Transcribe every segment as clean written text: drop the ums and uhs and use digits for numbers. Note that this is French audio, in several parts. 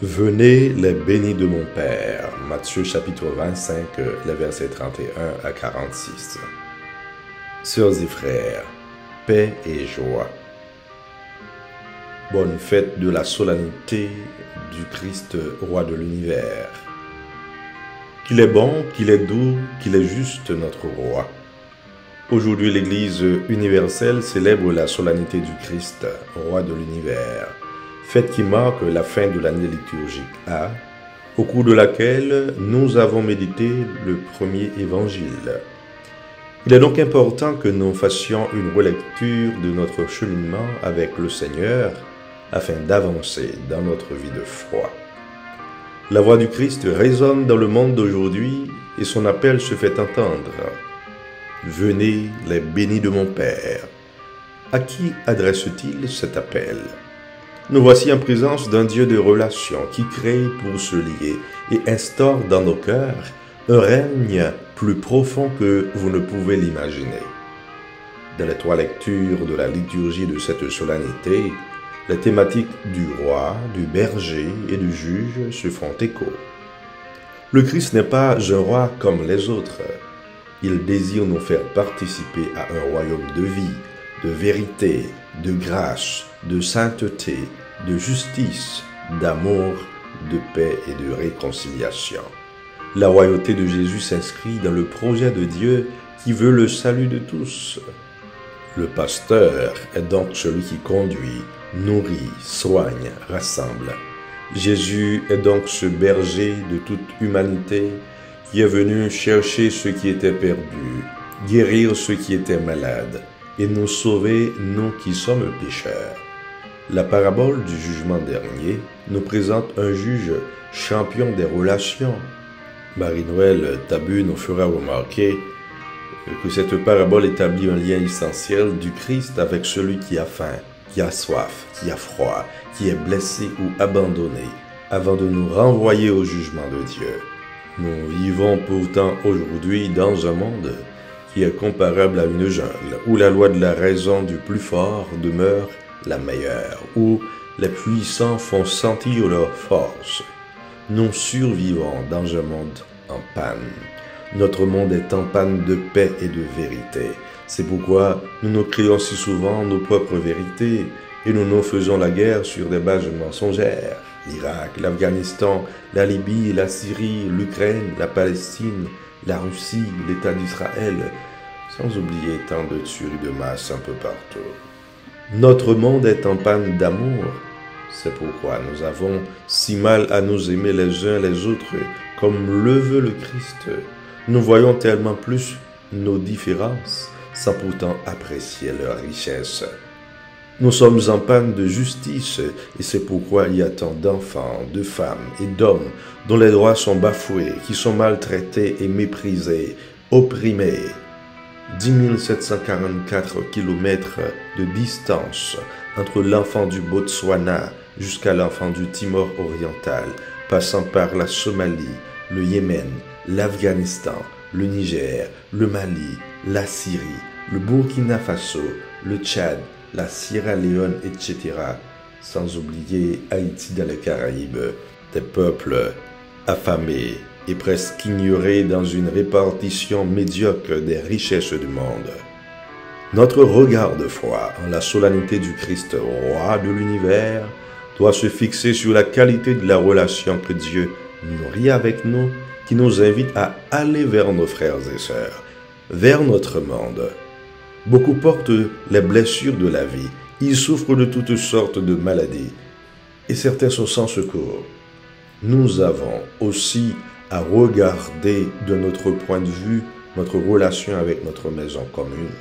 Venez les bénis de mon Père. Matthieu chapitre 25, les versets 31 à 46. Sœurs et frères, paix et joie. Bonne fête de la solennité du Christ, roi de l'univers. Qu'il est bon, qu'il est doux, qu'il est juste notre roi. Aujourd'hui, l'Église universelle célèbre la solennité du Christ, roi de l'univers. Fête qui marque la fin de l'année liturgique A, au cours de laquelle nous avons médité le premier évangile. Il est donc important que nous fassions une relecture de notre cheminement avec le Seigneur afin d'avancer dans notre vie de foi. La voix du Christ résonne dans le monde d'aujourd'hui et son appel se fait entendre. Venez les bénis de mon Père. À qui adresse-t-il cet appel ? Nous voici en présence d'un Dieu de relations qui crée pour se lier et instaure dans nos cœurs un règne plus profond que vous ne pouvez l'imaginer. Dans les trois lectures de la liturgie de cette solennité, les thématiques du roi, du berger et du juge se font écho. Le Christ n'est pas un roi comme les autres. Il désire nous faire participer à un royaume de vie, de vérité, de grâce, de sainteté, de justice, d'amour, de paix et de réconciliation. La royauté de Jésus s'inscrit dans le projet de Dieu qui veut le salut de tous. Le pasteur est donc celui qui conduit, nourrit, soigne, rassemble. Jésus est donc ce berger de toute humanité qui est venu chercher ceux qui étaient perdus, guérir ceux qui étaient malades et nous sauver, nous qui sommes pécheurs. La parabole du jugement dernier nous présente un juge champion des relations. Marie-Noël Tabu nous fera remarquer que cette parabole établit un lien essentiel du Christ avec celui qui a faim, qui a soif, qui a froid, qui est blessé ou abandonné, avant de nous renvoyer au jugement de Dieu. Nous vivons pourtant aujourd'hui dans un monde qui est comparable à une jungle, où la loi de la raison du plus fort demeure la meilleure, où les puissants font sentir leur force. Nous survivons dans un monde en panne. Notre monde est en panne de paix et de vérité. C'est pourquoi nous nous créons si souvent nos propres vérités et nous nous faisons la guerre sur des bases mensongères. L'Irak, l'Afghanistan, la Libye, la Syrie, l'Ukraine, la Palestine, la Russie, l'État d'Israël, sans oublier tant de tueries de masse un peu partout. Notre monde est en panne d'amour. C'est pourquoi nous avons si mal à nous aimer les uns les autres, comme le veut le Christ. Nous voyons tellement plus nos différences, sans pourtant apprécier leur richesse. Nous sommes en panne de justice, et c'est pourquoi il y a tant d'enfants, de femmes et d'hommes dont les droits sont bafoués, qui sont maltraités et méprisés, opprimés. 10 744 kilomètres de distance entre l'enfant du Botswana jusqu'à l'enfant du Timor oriental, passant par la Somalie, le Yémen, l'Afghanistan, le Niger, le Mali, la Syrie, le Burkina Faso, le Tchad, la Sierra Leone, etc., sans oublier Haïti dans les Caraïbes, des peuples affamés et presque ignorés dans une répartition médiocre des richesses du monde. Notre regard de foi en la solennité du Christ, roi de l'univers, doit se fixer sur la qualité de la relation que Dieu nourrit avec nous, qui nous invite à aller vers nos frères et sœurs, vers notre monde. Beaucoup portent les blessures de la vie, ils souffrent de toutes sortes de maladies, et certains sont sans secours. Nous avons aussi à regarder de notre point de vue notre relation avec notre maison commune.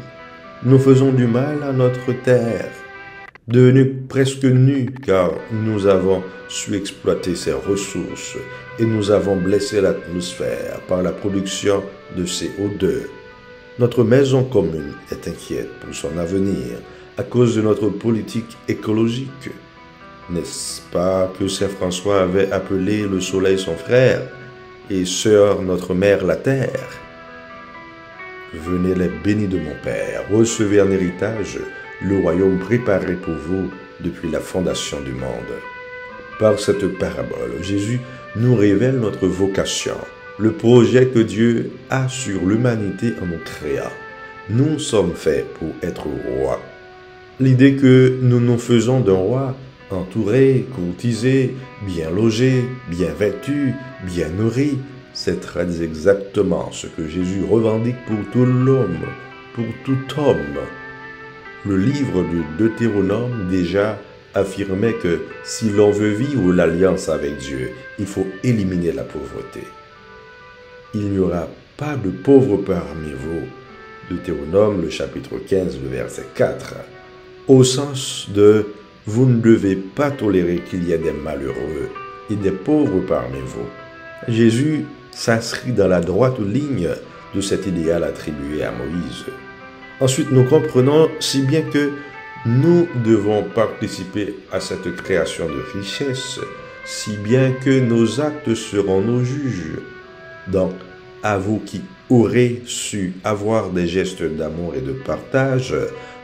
Nous faisons du mal à notre terre, devenue presque nue car nous avons su exploiter ses ressources et nous avons blessé l'atmosphère par la production de CO2. Notre maison commune est inquiète pour son avenir à cause de notre politique écologique. N'est-ce pas que Saint François avait appelé le soleil son frère et sœur notre mère la terre? Venez les bénis de mon Père, recevez en héritage le royaume préparé pour vous depuis la fondation du monde. Par cette parabole, Jésus nous révèle notre vocation, le projet que Dieu a sur l'humanité en nous créant. Nous sommes faits pour être rois. L'idée que nous nous faisons d'un roi, entouré, courtisé, bien logé, bien vêtu, bien nourri, c'est très exactement ce que Jésus revendique pour tout l'homme, pour tout homme. Le livre de Deutéronome déjà affirmait que si l'on veut vivre l'alliance avec Dieu, il faut éliminer la pauvreté. Il n'y aura pas de pauvres parmi vous. Deutéronome, le chapitre 15, le verset 4. Au sens de « vous ne devez pas tolérer qu'il y ait des malheureux et des pauvres parmi vous ». Jésus s'inscrit dans la droite ligne de cet idéal attribué à Moïse. Ensuite, nous comprenons si bien que nous devons participer à cette création de richesse, si bien que nos actes seront nos juges. Donc, à vous qui aurez su avoir des gestes d'amour et de partage,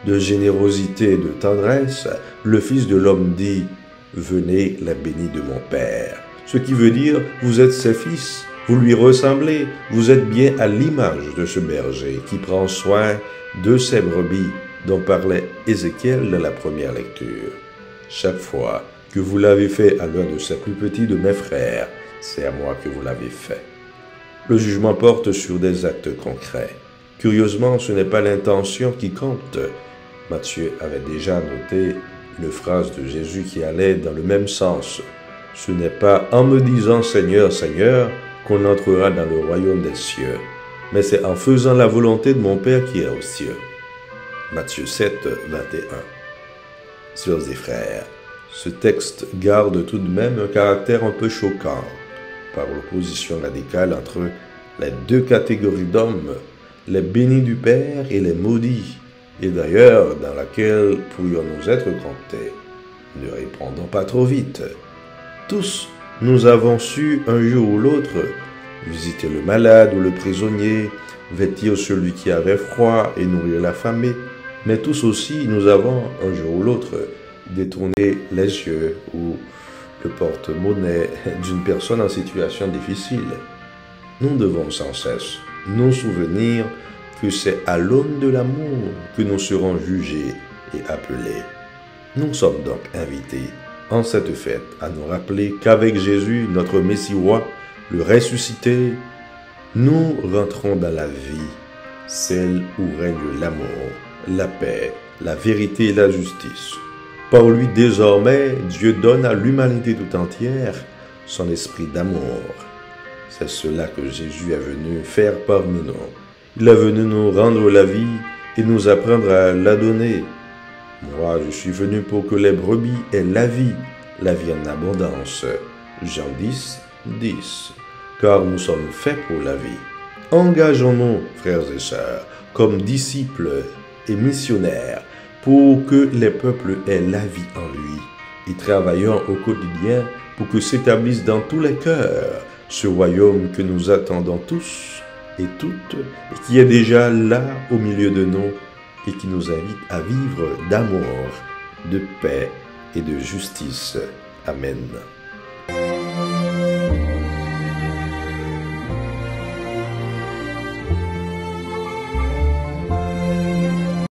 de générosité et de tendresse, le Fils de l'homme dit « Venez la bénie de mon Père ». Ce qui veut dire « Vous êtes ses fils, vous lui ressemblez, vous êtes bien à l'image de ce berger qui prend soin de ses brebis » dont parlait Ézéchiel dans la première lecture. Chaque fois que vous l'avez fait à l'un de ces plus petits de mes frères, c'est à moi que vous l'avez fait. Le jugement porte sur des actes concrets. Curieusement, ce n'est pas l'intention qui compte. Matthieu avait déjà noté une phrase de Jésus qui allait dans le même sens. Ce n'est pas en me disant « Seigneur, Seigneur » qu'on entrera dans le royaume des cieux, mais c'est en faisant la volonté de mon Père qui est aux cieux. Matthieu 7, 21. Sœurs et frères, ce texte garde tout de même un caractère un peu choquant par l'opposition radicale entre les deux catégories d'hommes, les bénis du Père et les maudits, et d'ailleurs dans laquelle pourrions-nous être comptés. Ne répondons pas trop vite. Tous, nous avons su un jour ou l'autre visiter le malade ou le prisonnier, vêtir celui qui avait froid et nourrir l'affamé. Mais tous aussi, nous avons, un jour ou l'autre, détourné les yeux ou le porte-monnaie d'une personne en situation difficile. Nous devons sans cesse nous souvenir que c'est à l'aune de l'amour que nous serons jugés et appelés. Nous sommes donc invités, en cette fête, à nous rappeler qu'avec Jésus, notre Messie roi, le ressuscité, nous rentrons dans la vie, celle où règne l'amour, la paix, la vérité et la justice. Par lui, désormais, Dieu donne à l'humanité tout entière son esprit d'amour. C'est cela que Jésus est venu faire parmi nous. Il est venu nous rendre la vie et nous apprendre à la donner. Moi, je suis venu pour que les brebis aient la vie en abondance. Jean 10, 10. Car nous sommes faits pour la vie. Engageons-nous, frères et sœurs, comme disciples et missionnaires, pour que les peuples aient la vie en lui, et travaillons au quotidien pour que s'établisse dans tous les cœurs ce royaume que nous attendons tous et toutes, et qui est déjà là au milieu de nous, et qui nous invite à vivre d'amour, de paix et de justice. Amen.